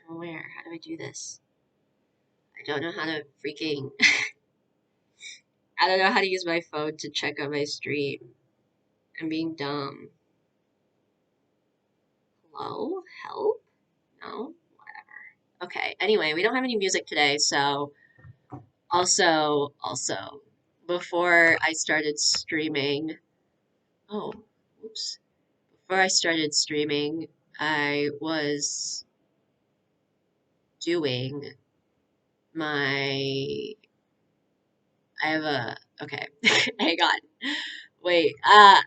Oh, where? How do I do this? I don't know how to freaking. I don't know how to use my phone to check on my stream. I'm being dumb. Hello? Help? No? Whatever. Okay, anyway, we don't have any music today, so also, before I started streaming, oh, whoops. Before I started streaming, I was doing my, I have a, okay, hang on. Wait, I'm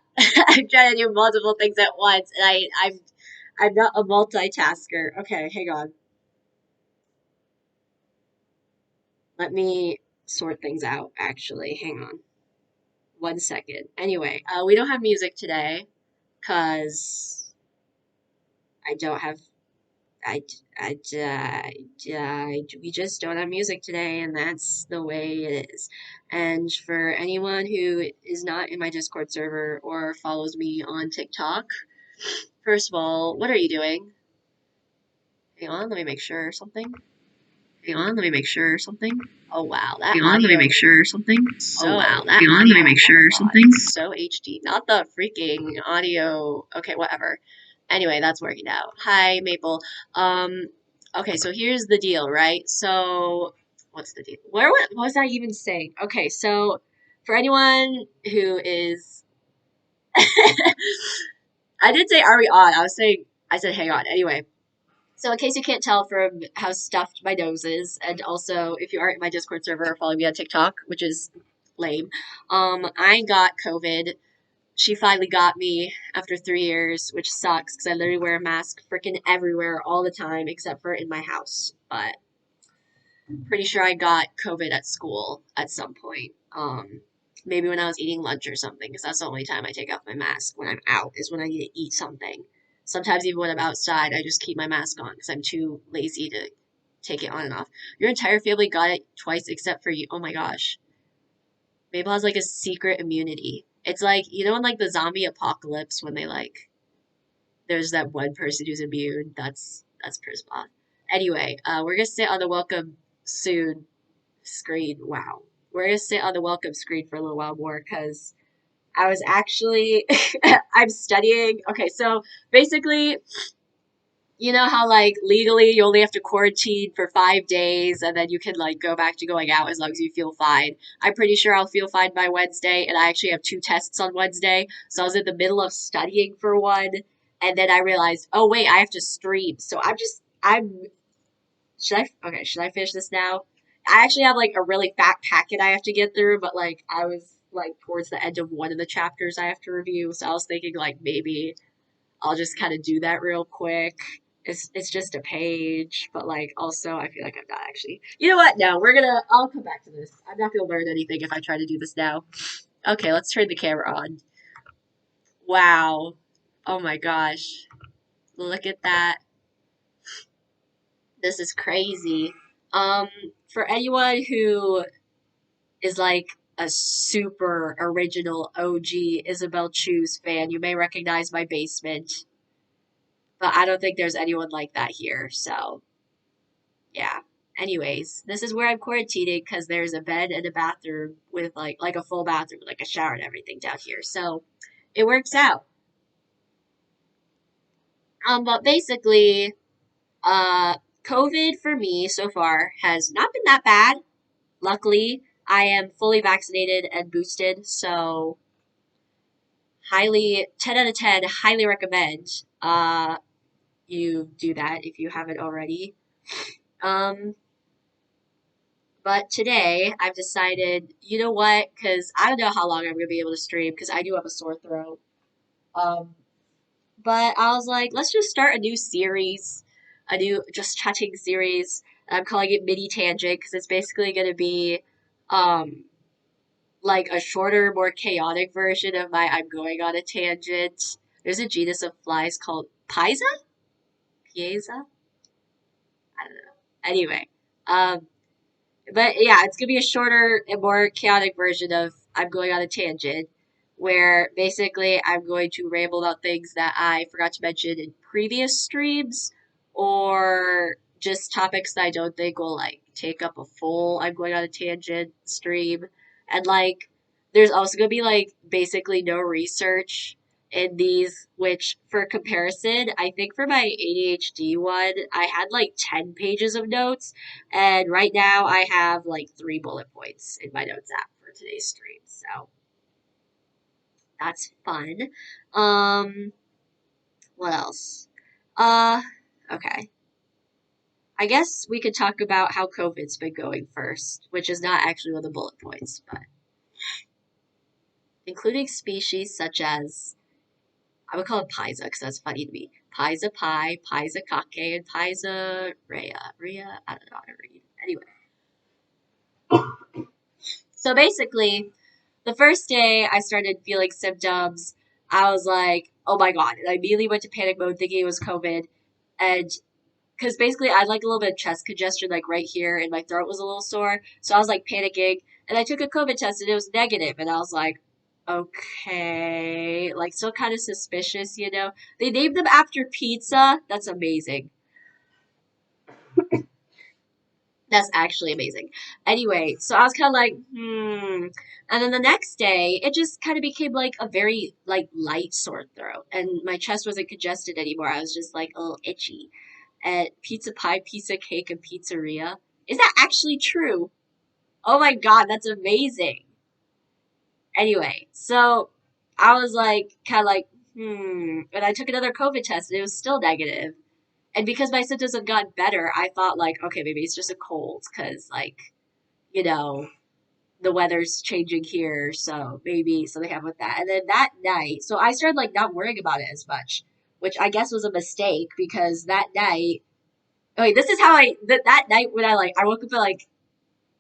trying to do multiple things at once, and I'm not a multitasker. Okay, hang on. Let me sort things out, actually. Hang on. 1 second. Anyway, we don't have music today, because I don't have we just don't have music today, and that's the way it is. And for anyone who is not in my Discord server or follows me on TikTok, first of all, what are you doing? Hang on, let me make sure something. Hang on, let me make sure something. Oh wow, that. Hang on, let me make sure something. Oh wow, that. Hang on, let me make sure something. So HD, not the freaking audio. Okay, whatever. Anyway, that's working out. Hi, Maple. Okay, so here's the deal, right? So, what's the deal? What was I even saying? Okay, so for anyone who is, I did say, are we on? I said, hang on. Anyway, so in case you can't tell from how stuffed my nose is, and also if you aren't in my Discord server or follow me on TikTok, which is lame, I got COVID. She finally got me after 3 years, which sucks because I literally wear a mask freaking everywhere all the time except for in my house. But pretty sure I got COVID at school at some point. Maybe when I was eating lunch or something, because that's the only time I take off my mask when I'm out, is when I need to eat something. Sometimes even when I'm outside, I just keep my mask on because I'm too lazy to take it on and off. Your entire family got it twice except for you. Oh my gosh. Mabel has like a secret immunity. It's like, you know, in like the zombie apocalypse when they like, there's that one person who's immune. That's Prisma. Anyway, we're gonna sit on the welcome soon screen. Wow. We're gonna sit on the welcome screen for a little while more because I was actually I'm studying. Okay, so basically, you know how like legally you only have to quarantine for 5 days and then you can like go back to going out as long as you feel fine. I'm pretty sure I'll feel fine by Wednesday, and I actually have 2 tests on Wednesday. So I was in the middle of studying for one, and then I realized, oh wait, I have to stream. So I'm should I finish this now? I actually have like a really fat packet I have to get through, but like I was like towards the end of one of the chapters I have to review, so I was thinking like maybe I'll just kind of do that real quick. It's just a page, but like also I feel like I'm not actually. You know what? No, I'll come back to this. I'm not gonna learn anything if I try to do this now. Okay, let's turn the camera on. Wow. Oh my gosh. Look at that. This is crazy. Um, for anyone who is like a super original OG Isabel Chu's fan, you may recognize my basement, but I don't think there's anyone like that here. So, yeah. Anyways, this is where I'm quarantining because there's a bed and a bathroom with like a full bathroom, like a shower and everything down here. So, it works out. But basically, COVID for me so far has not been that bad. Luckily, I am fully vaccinated and boosted, so highly 10 out of 10, highly recommend you do that if you haven't already. Um, but today I've decided, you know what? Because I don't know how long I'm gonna be able to stream because I do have a sore throat. Um, but I was like, let's just start a new series, a new just chatting series. I'm calling it Mini Tangent because it's basically gonna be um like a shorter, more chaotic version of my I'm going on a tangent. There's a genus of flies called Piza? Pieza? I don't know. Anyway, um, but yeah, it's gonna be a shorter and more chaotic version of I'm going on a tangent, where basically I'm going to ramble about things that I forgot to mention in previous streams, or just topics that I don't think will like take up a full I'm going on a tangent stream. And like there's also gonna be like basically no research in these, which for comparison, I think for my ADHD one, I had like 10 pages of notes, and right now I have like 3 bullet points in my notes app for today's stream. So that's fun. Um, what else? Uh, okay. I guess we could talk about how COVID's been going first, which is not actually one of the bullet points, but including species such as, I would call it Pisa because that's funny to me. Pisa pi, Pisa kake, and Pisa Rhea. Rhea, I don't know how to read. Anyway, so basically, the first day I started feeling symptoms, I was like, oh my god. And I immediately went to panic mode thinking it was COVID. And because basically I had like a little bit of chest congestion, like right here, and my throat was a little sore. So I was like panicking. And I took a COVID test and it was negative. And I was like, okay. Like, still kind of suspicious, you know? They named them after pizza. That's amazing. That's actually amazing. Anyway, so I was kind of like, And then the next day, it just kind of became like a very like light sore throat, and my chest wasn't congested anymore. I was just like a little itchy. At pizza pie, pizza cake, and pizzeria. Is that actually true? Oh my god, that's amazing. Anyway, so I was like, kind of like, And I took another COVID test, and it was still negative. And because my symptoms have gotten better, I thought like, okay, maybe it's just a cold because like, you know, the weather's changing here, so maybe something happened with that. And then that night, so I started like not worrying about it as much, which I guess was a mistake because that night. Okay, this is how that night when I woke up at like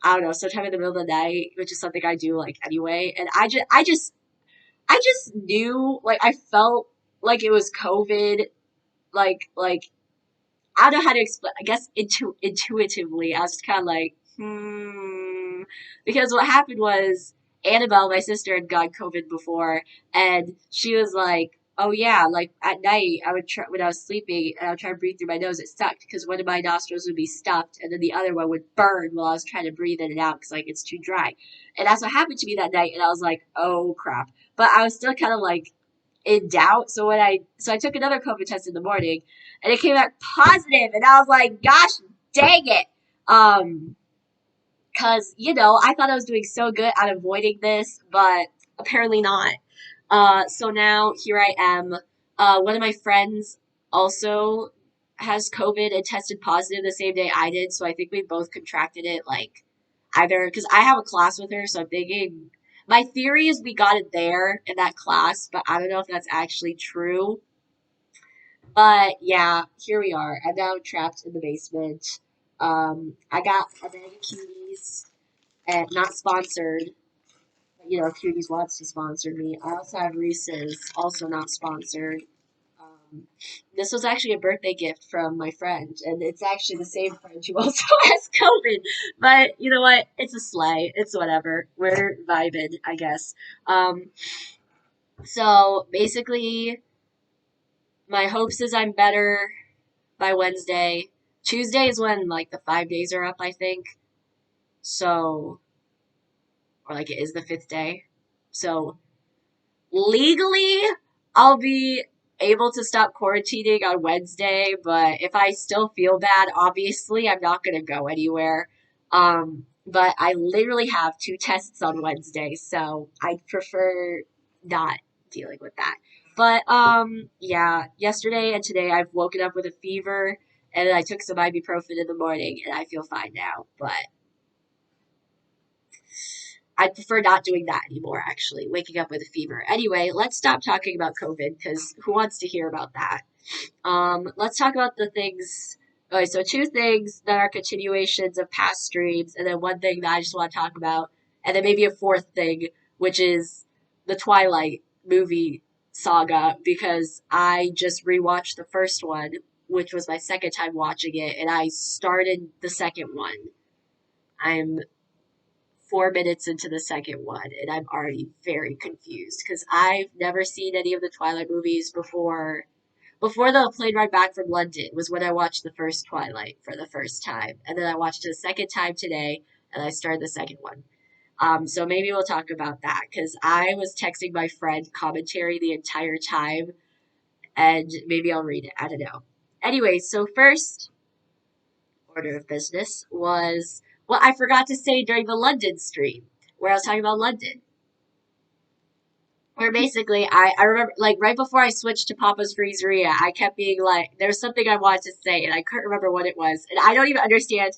I don't know sometime in the middle of the night, which is something I do like anyway, and I just knew like I felt like it was COVID, like I don't know how to explain. I guess intuitively, I was just kind of like, because what happened was Annabelle, my sister, had got COVID before, and she was like, "Oh yeah, like at night, I would try when I was sleeping, and I would try to breathe through my nose. It sucked because one of my nostrils would be stuffed, and then the other one would burn while I was trying to breathe in and out because like it's too dry." And that's what happened to me that night, and I was like, "Oh crap!" But I was still kind of like in doubt. So I took another COVID test in the morning, and it came back positive, and I was like, "Gosh, dang it!" Because I thought I was doing so good at avoiding this, but apparently not. So now here I am. One of my friends also has COVID and tested positive the same day I did, so I think we both contracted it like either because I have a class with her, so I'm thinking my theory is we got it there in that class, but I don't know if that's actually true. But yeah, here we are. I'm now trapped in the basement. I got a bag of cuties, and not sponsored. But, Cuties wants to sponsor me. I also have Reese's, also not sponsored. Um, this was actually a birthday gift from my friend, and it's actually the same friend who also has COVID. But you know what? It's a sleigh. It's whatever. We're vibing, I guess. So basically, my hopes is I'm better by Wednesday. Tuesday is when like the 5 days are up, I think. So, or like it is the fifth day. So legally, I'll be able to stop quarantining on Wednesday, but if I still feel bad, obviously I'm not gonna go anywhere. But I literally have 2 tests on Wednesday, so I'd prefer not dealing with that. But yeah, yesterday and today I've woken up with a fever, and I took some ibuprofen in the morning, and I feel fine now. But I prefer not doing that anymore, actually, waking up with a fever. Anyway, let's stop talking about COVID because who wants to hear about that? Let's talk about the things. Okay, so 2 things that are continuations of past streams, and then one thing that I just want to talk about, and then maybe a fourth thing, which is the Twilight movie saga, because I just rewatched the first one, which was my second time watching it, and I started the second one. I'm 4 minutes into the second one, and I'm already very confused because I've never seen any of the Twilight movies before. before the plane ride back from London was when I watched the first Twilight for the first time, and then I watched it a second time today, and I started the second one. So maybe we'll talk about that because I was texting my friend commentary the entire time, and maybe I'll read it. I don't know. Anyway, so first order of business was what I forgot to say during the London stream, where I was talking about London. Where basically, I remember, like, right before I switched to Papa's Freezeria, I kept being like, there's something I wanted to say, and I couldn't remember what it was. And I don't even understand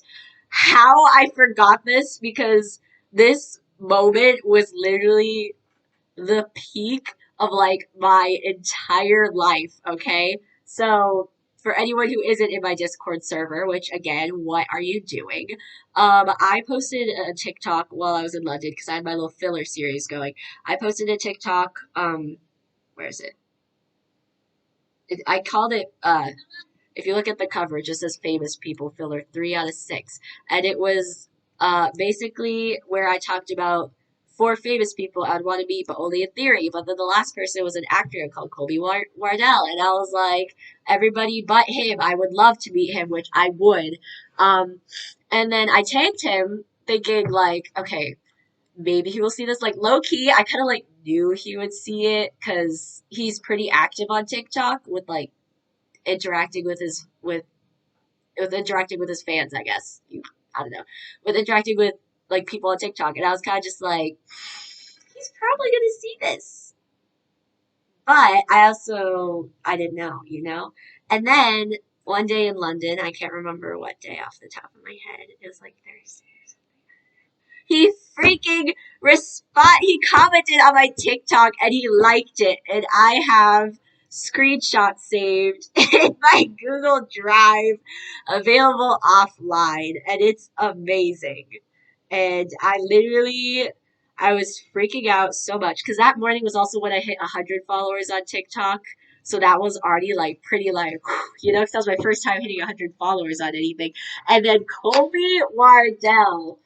how I forgot this, because this moment was literally the peak of like my entire life, okay? So for anyone who isn't in my Discord server, which again, what are you doing? I posted a TikTok while I was in London because I had my little filler series going. I posted a TikTok, where is it? I called it if you look at the cover, it just says famous people filler 3 out of 6. And it was basically where I talked about 4 famous people I'd want to meet, but only in theory. But then the last person was an actor called Colby Wardell. And I was like, everybody but him, I would love to meet him, which I would. Um, and then I tagged him thinking, like, okay, maybe he will see this. Like, low key, I kind of like knew he would see it because he's pretty active on TikTok with like interacting with interacting with his fans, I guess. I don't know. With interacting with like people on TikTok. And I was kind of just like, he's probably gonna see this. But I didn't know, you know? And then one day in London, I can't remember what day off the top of my head. It was like Thursday. He freaking he commented on my TikTok and he liked it. And I have screenshots saved in my Google Drive available offline. And it's amazing. And I was freaking out so much because that morning was also when I hit 100 followers on TikTok. So that was already like pretty like, you know, because that was my first time hitting 100 followers on anything. And then Colby Wardell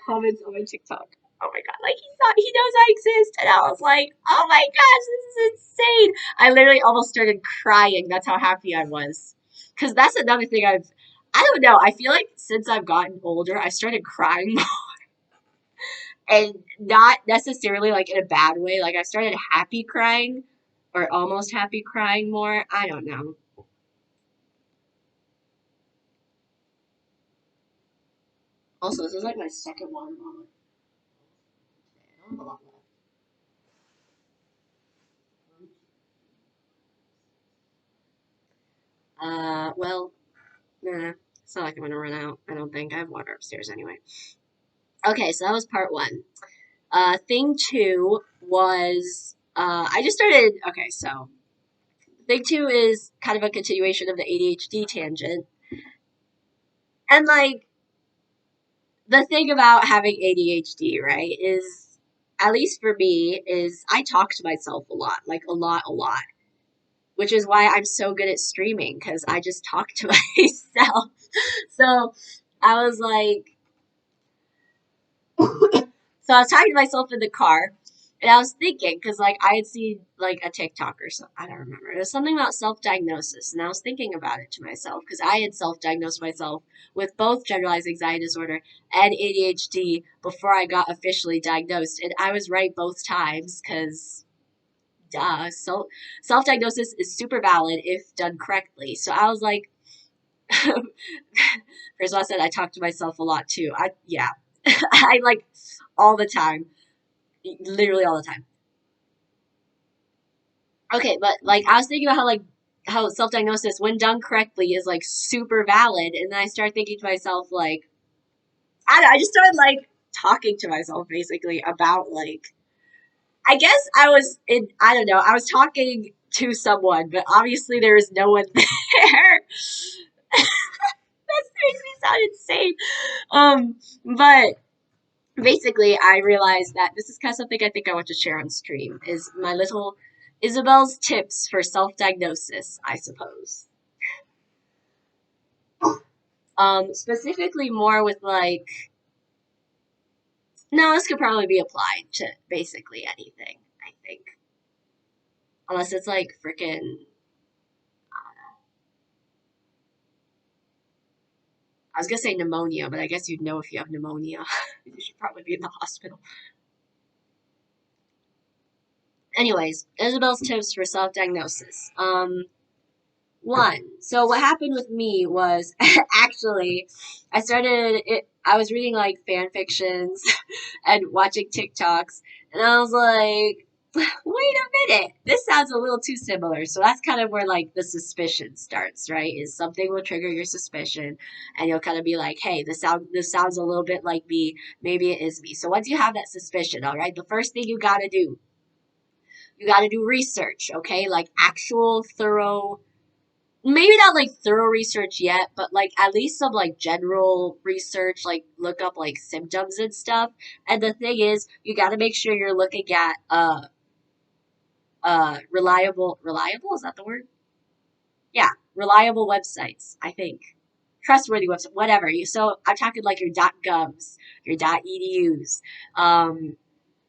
comments on my TikTok. Oh my god, like he knows I exist, and I was like, oh my gosh, this is insane. I literally almost started crying. That's how happy I was. Cause that's another thing I don't know. I feel like since I've gotten older, I started crying more, and not necessarily like in a bad way. Like I started happy crying, or almost happy crying more. I don't know. Also, this is like my second water bottle. I don't have a lot left. Well, nah, it's not like I'm gonna run out. I don't think I have water upstairs anyway. Okay, so that was part one. Thing two was I just started. Okay, so thing two is kind of a continuation of the ADHD tangent, and like the thing about having ADHD, right, is at least for me, is I talk to myself a lot, like a lot, which is why I'm so good at streaming because I just talk to myself. So I was like, so I was talking to myself in the car, and I was thinking, because like I had seen like a TikTok or something, I don't remember. It was something about self-diagnosis, and I was thinking about it to myself because I had self-diagnosed myself with both generalized anxiety disorder and ADHD before I got officially diagnosed, and I was right both times because. Duh. So self-diagnosis is super valid if done correctly. So I was like, first of all, I said I talk to myself a lot too. Yeah, I like all the time, literally all the time. Okay, but like I was thinking about how self-diagnosis, when done correctly, is like super valid, and then I started thinking to myself like I just started like talking to myself basically about like I guess I was in I don't know I was talking to someone, but obviously there is no one there. That makes me sound insane. But basically, I realized that this is kind of something I think I want to share on stream is my little Isabel's tips for self-diagnosis, I suppose. Specifically more with like, no, this could probably be applied to basically anything, I think. Unless it's like freaking, I was gonna say pneumonia, but I guess you'd know if you have pneumonia. You should probably be in the hospital. Anyways, Isabel's tips for self-diagnosis. One. So what happened with me was actually I started it. I was reading like fan fictions and watching TikToks, and I was like, wait a minute, this sounds a little too similar. So that's kind of where like the suspicion starts, right? Is something will trigger your suspicion, and you'll kind of be like, hey, this sounds a little bit like me. Maybe it is me. So once you have that suspicion, all right, the first thing you gotta do research, okay, like actual thorough, maybe not like thorough research yet, but like at least some like general research, like look up like symptoms and stuff. And the thing is, you got to make sure you're looking at reliable, is that the word? Yeah, reliable websites, I think. Trustworthy website, whatever. So I'm talking like your .govs, your .edus,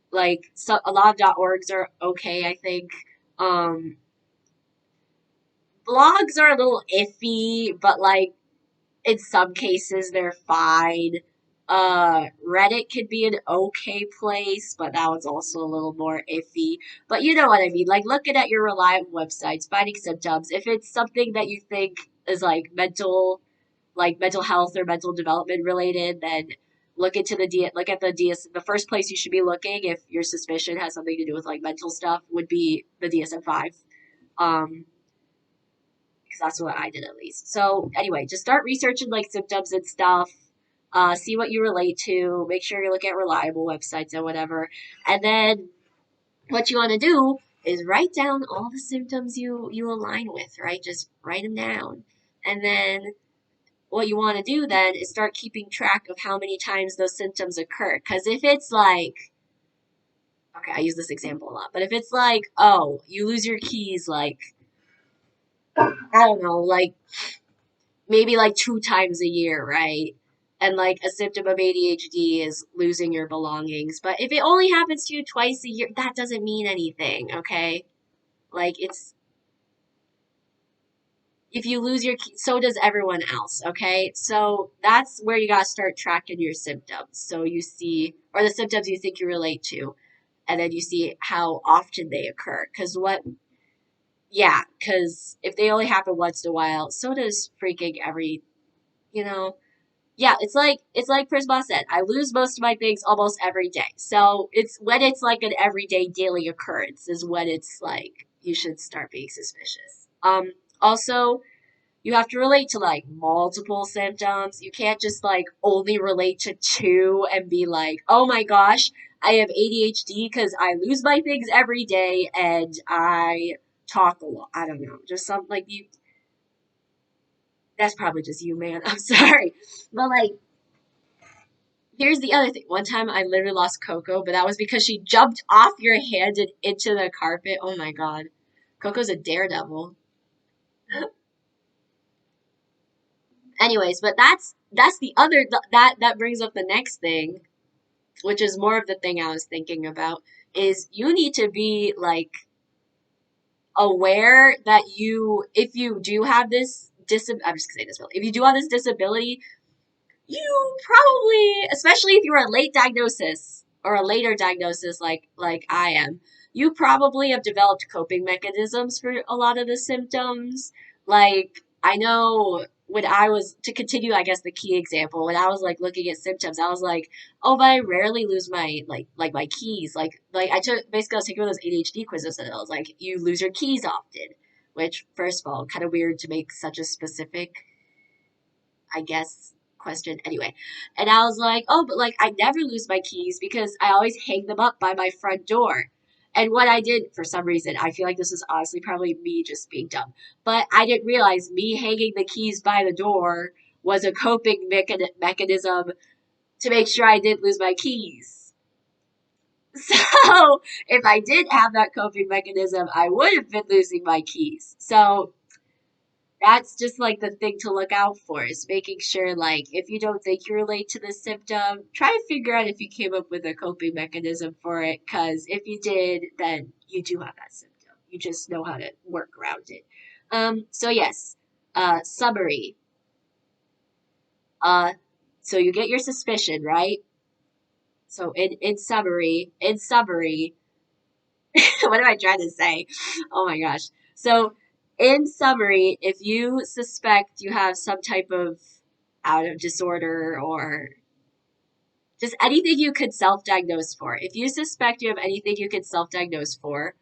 like so a lot of .orgs are okay, I think. Um, Blogs are a little iffy, but like in some cases they're fine. Reddit could be an okay place, but that one's also a little more iffy. But you know what I mean, like looking at your reliable websites, finding symptoms. If it's something that you think is like mental health or mental development related, then look at the first place you should be looking if your suspicion has something to do with like mental stuff would be the DSM-5. Um, because that's what I did at least. So anyway, just start researching like symptoms and stuff. See what you relate to. Make sure you look at reliable websites and whatever. And then what you want to do is write down all the symptoms you align with. Right, just write them down. And then what you want to do then is start keeping track of how many times those symptoms occur. Because if it's like, okay, I use this example a lot, but if it's like, oh, you lose your keys like, I don't know, like maybe like 2 times a year, right? And like a symptom of ADHD is losing your belongings. But if it only happens to you twice a year, that doesn't mean anything, okay? Like it's, if you lose your key, so does everyone else, okay? So that's where you gotta start tracking your symptoms. So you see, or the symptoms you think you relate to, and then you see how often they occur. Because if they only happen once in a while, so does freaking every, you know, yeah, it's like Prisma said. I lose most of my things almost every day. So it's when it's like an everyday daily occurrence is when it's like you should start being suspicious. Also, you have to relate to like multiple symptoms. You can't just like only relate to two and be like, "Oh my gosh, I have ADHD because I lose my things every day and I talk a lot." I don't know. Just something like you, that's probably just you, man. I'm sorry. But like here's the other thing. One time I literally lost Coco, but that was because she jumped off your hand and into the carpet. Oh my god. Coco's a daredevil. Anyways, but that's the other that brings up the next thing, which is more of the thing I was thinking about, is you need to be like aware that you if you do have this I'm just gonna say disability. If you do have this disability, you probably, especially if you're a late diagnosis or a later diagnosis like I am, you probably have developed coping mechanisms for a lot of the symptoms. Like I know when I was to continue, I guess the key example, when I was like looking at symptoms, I was like, oh, but I rarely lose my like my keys. Like I took basically I was taking one of those ADHD quizzes and I was like, you lose your keys often. Which first of all, kind of weird to make such a specific, I guess, question anyway. And I was like, oh, but like I never lose my keys because I always hang them up by my front door. And what I did for some reason, I feel like this is honestly probably me just being dumb, but I didn't realize me hanging the keys by the door was a coping mechanism to make sure I didn't lose my keys. So if I did have that coping mechanism, I would have been losing my keys. So that's just like the thing to look out for is making sure like if you don't think you relate to the symptom, try to figure out if you came up with a coping mechanism for it, because if you did, then you do have that symptom, you just know how to work around it. So yes, summary. So you get your suspicion, right? So in summary, what am I trying to say? Oh my gosh. So in summary, if you suspect you have some type of out of disorder or just anything you could self-diagnose for, if you suspect you have anything you could self-diagnose for,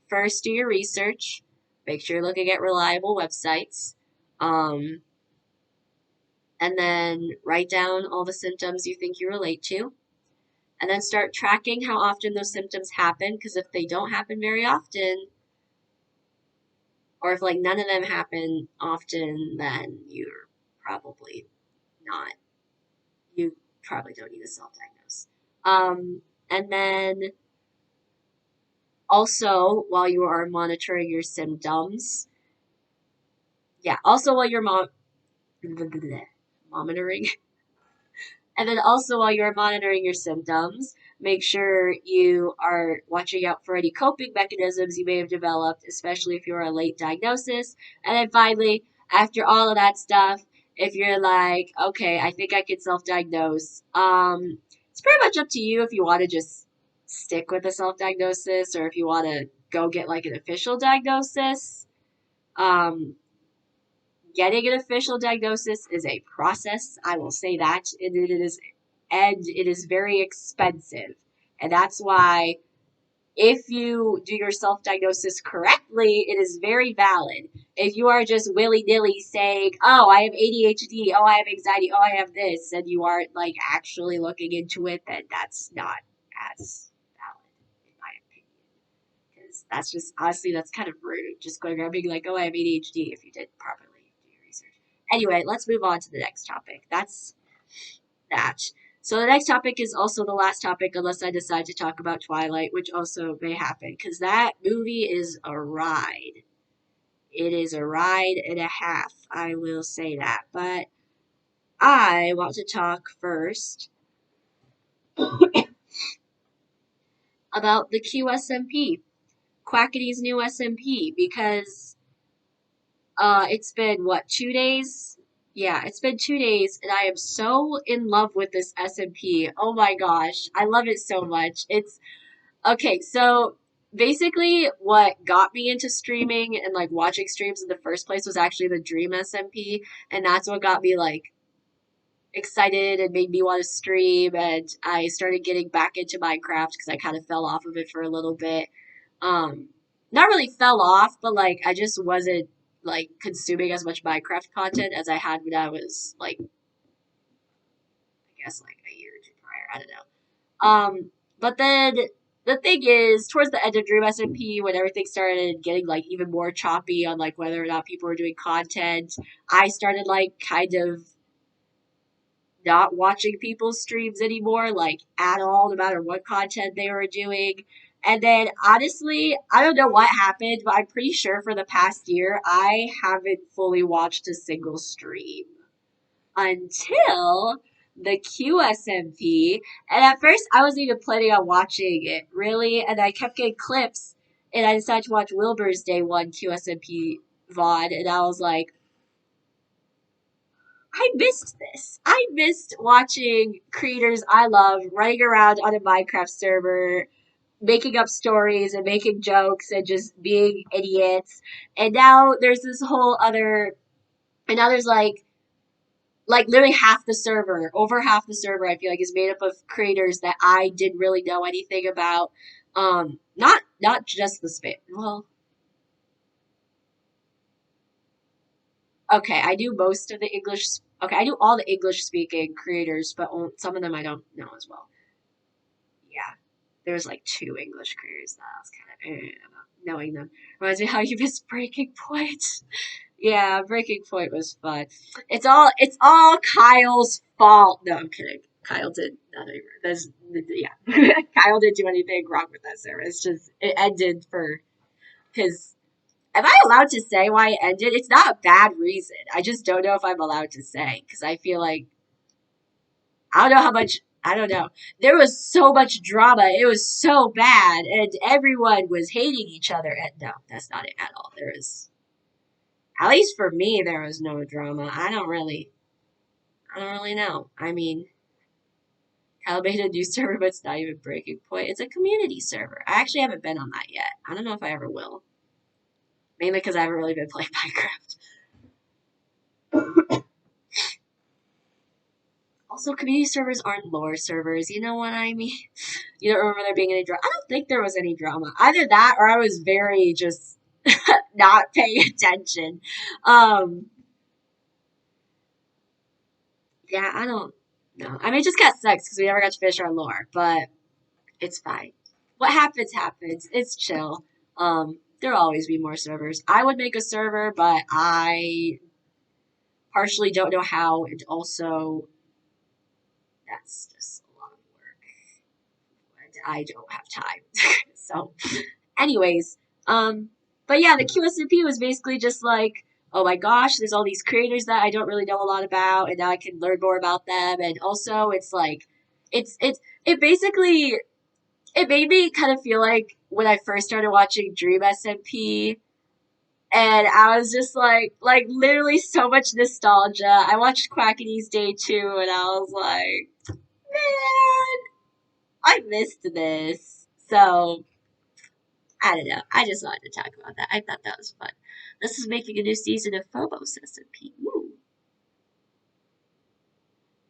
first do your research. Make sure you're looking at reliable websites. Um, and then write down all the symptoms you think you relate to. And then start tracking how often those symptoms happen. Because if they don't happen very often, or if like none of them happen often, then probably not, you probably don't need to self diagnose. And then also, while you are monitoring your symptoms, yeah, also while you're monitoring, and then also while you're monitoring your symptoms, make sure you are watching out for any coping mechanisms you may have developed, especially if you're a late diagnosis. And then finally, after all of that stuff, if you're like, okay, I think I can self-diagnose, it's pretty much up to you if you want to just stick with the self-diagnosis or if you want to go get like an official diagnosis. Um, Getting an official diagnosis is a process. I will say that, and it is very expensive, and that's why if you do your self diagnosis correctly, it is very valid. If you are just willy nilly saying, "Oh, I have ADHD," "Oh, I have anxiety," "Oh, I have this," and you aren't like actually looking into it, then that's not as valid, in my opinion. Because that's just honestly, that's kind of rude. Just going around being like, "Oh, I have ADHD," if you didn't properly do your research. Anyway, let's move on to the next topic. That's that. So the next topic is also the last topic, unless I decide to talk about Twilight, which also may happen, because that movie is a ride. It is a ride and a half. I will say that. But I want to talk first about the QSMP, Quackity's new SMP, because it's been what, 2 days? Yeah, it's been 2 days, and I am so in love with this SMP. Oh my gosh, I love it so much. It's okay. So basically, what got me into streaming and like watching streams in the first place was actually the Dream SMP, and that's what got me like excited and made me want to stream. And I started getting back into Minecraft because I kind of fell off of it for a little bit. Um, Not really fell off, but like I just wasn't like consuming as much Minecraft content as I had when I was like I guess like a year or two prior. I don't know. But then the thing is, towards the end of Dream SMP, when everything started getting like even more choppy on like whether or not people were doing content, I started like kind of not watching people's streams anymore, like at all, no matter what content they were doing. And then honestly, I don't know what happened, but I'm pretty sure for the past year, I haven't fully watched a single stream until the QSMP. And at first, I wasn't even planning on watching it, really. And I kept getting clips, and I decided to watch Wilbur's Day 1 QSMP VOD, and I was like, I missed this. I missed watching creators I love running around on a Minecraft server, making up stories and making jokes and just being idiots. And now there's this whole other, and now there's like literally half the server, over half the server, I feel like is made up of creators that I didn't really know anything about. Not just the spit. Well, okay, I do most of the English. Okay, I do all the English speaking creators, but some of them I don't know as well. Yeah, there's like two English creators that I was kind of about knowing them. Reminds me how you missed Breaking Point. Yeah, Breaking Point was fun. It's all Kyle's fault. No, I'm kidding. Kyle did nothing. That's yeah. Kyle didn't do anything wrong with that server. It's just it ended for his. Am I allowed to say why it ended? It's not a bad reason. I just don't know if I'm allowed to say because I feel like I don't know how much. I don't know. There was so much drama. It was so bad, and everyone was hating each other. And no, that's not it at all. There is, at least for me, there was no drama. I don't really know. I mean, Kyle made a new server, but it's not even Breaking Point. It's a community server. I actually haven't been on that yet. I don't know if I ever will. Mainly because I haven't really been playing Minecraft. Also, community servers aren't lore servers. You know what I mean? You don't remember there being any drama? I don't think there was any drama. Either that or I was very just not paying attention. Um, yeah, I don't know. I mean, it just got sucks because we never got to finish our lore, but it's fine. What happens, happens. It's chill. There'll always be more servers. I would make a server, but I partially don't know how, and also that's just a lot of work. And I don't have time. So, anyways, but yeah, the QSMP was basically just like, oh my gosh, there's all these creators that I don't really know a lot about, and now I can learn more about them. And also, it's like, it basically it made me kind of feel like when I first started watching Dream SMP, and I was just like literally so much nostalgia. I watched Quackity's Day 2, and I was like, man, I missed this. So I don't know. I just wanted to talk about that. I thought that was fun. This is making a new season of Phobos SMP. Ooh.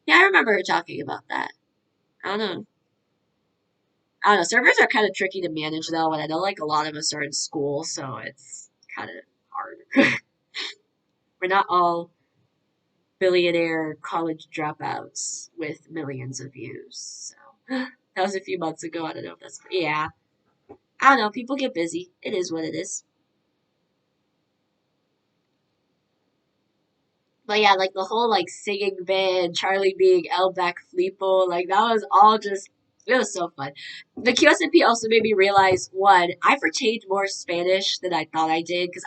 Yeah, I remember her talking about that. I don't know. I don't know. Servers are kind of tricky to manage though, and I know like a lot of us are in school, so it's kind of hard. We're not all billionaire college dropouts with millions of views. So that was a few months ago. I don't know if that's yeah. I don't know. People get busy. It is what it is. But yeah, like the whole like singing band, Charlie being Elbeck Flipo, like that was all just it was so fun. The QSMP also made me realize one, I've retained more Spanish than I thought I did because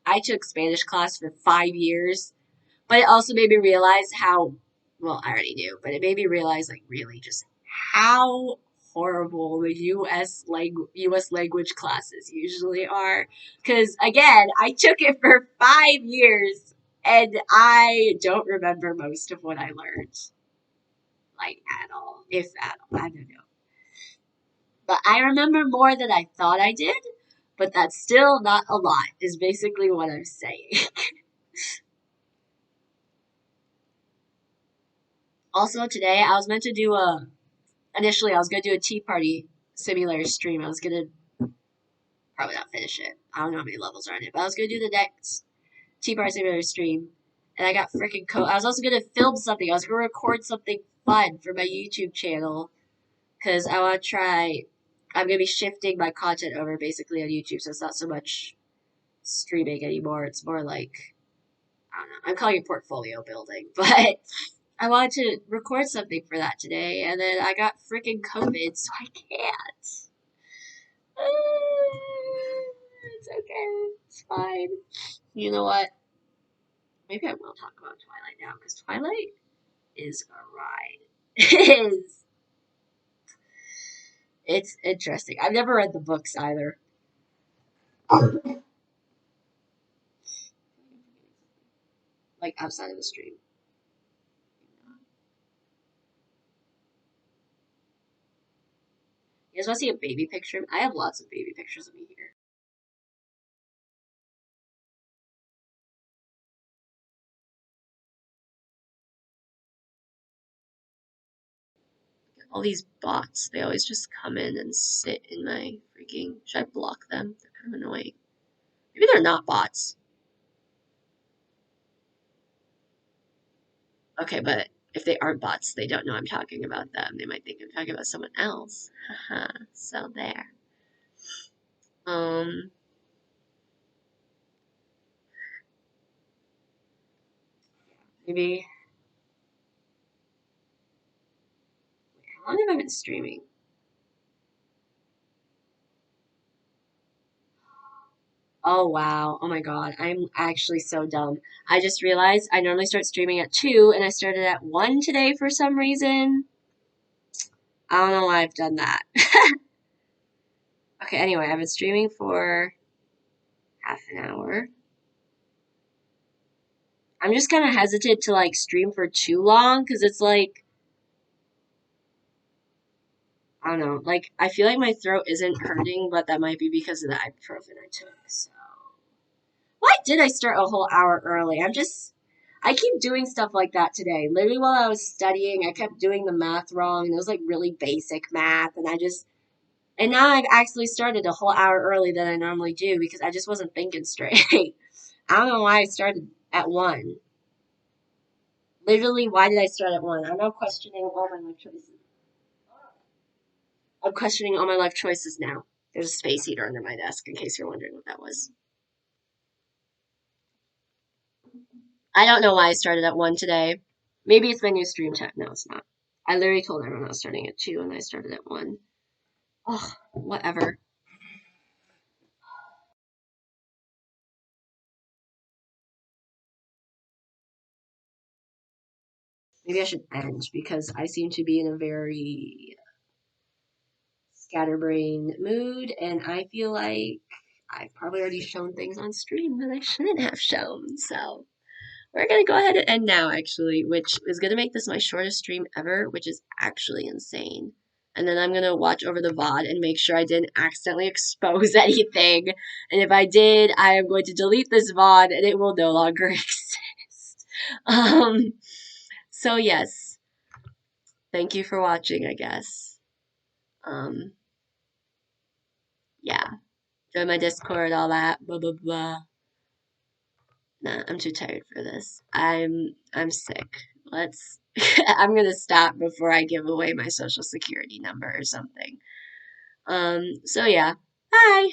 I took Spanish class for 5 years. But it also made me realize how well I already knew, but it made me realize like really just how horrible the US language classes usually are. Because again, I took it for 5 years and I don't remember most of what I learned, like at all, if at all. I don't know. But I remember more than I thought I did, but that's still not a lot, is basically what I'm saying. Also, today I was meant to do a initially I was gonna do a Tea Party simulator stream. I was gonna probably not finish it. I don't know how many levels are on it, but I was gonna do the next Tea Party simulator stream, and I got freaking I was also gonna film something. I was gonna record something fun for my YouTube channel because I want to try. I'm gonna be shifting my content over basically on YouTube, so it's not so much streaming anymore. It's more like I don't know. I'm calling it portfolio building, but I wanted to record something for that today, and then I got freaking COVID, so I can't. It's okay. It's fine. You know what? Maybe I will talk about Twilight now, because Twilight is a ride. It is. It's interesting. I've never read the books either. Like outside of the stream. You guys want to see a baby picture? I have lots of baby pictures of me here. All these bots, they always just come in and sit in my freaking. Should I block them? They're kind of annoying. Maybe they're not bots. Okay, but if they aren't bots, they don't know I'm talking about them. They might think I'm talking about someone else. Haha. So there. Um, maybe. How long have I been streaming? Oh wow. Oh my god. I'm actually so dumb. I just realized I normally start streaming at 2 and I started at 1 today for some reason. I don't know why I've done that. Okay, anyway, I've been streaming for half an hour. I'm just kind of hesitant to like stream for too long because it's like, I don't know, like I feel like my throat isn't hurting, but that might be because of the ibuprofen I took. So why did I start a whole hour early? I keep doing stuff like that today. Literally while I was studying, I kept doing the math wrong, and it was like really basic math, and now I've actually started a whole hour early than I normally do because I just wasn't thinking straight. I don't know why I started at 1. Literally, why did I start at 1? I'm now questioning all my life choices. I'm questioning all my life choices now. There's a space heater under my desk in case you're wondering what that was. I don't know why I started at 1 today. Maybe it's my new stream time. No, it's not. I literally told everyone I was starting at 2 and I started at 1. Oh, whatever. Maybe I should end because I seem to be in a very scatterbrain mood and I feel like I've probably already shown things on stream that I shouldn't have shown. So we're gonna go ahead and end now, actually, which is gonna make this my shortest stream ever, which is actually insane. And then I'm gonna watch over the VOD and make sure I didn't accidentally expose anything. And if I did, I am going to delete this VOD and it will no longer exist. So yes, thank you for watching, I guess. Um, yeah. Join my Discord, all that, blah blah blah. Nah, I'm too tired for this. I'm sick. Let's I'm gonna stop before I give away my social security number or something. So yeah. Bye.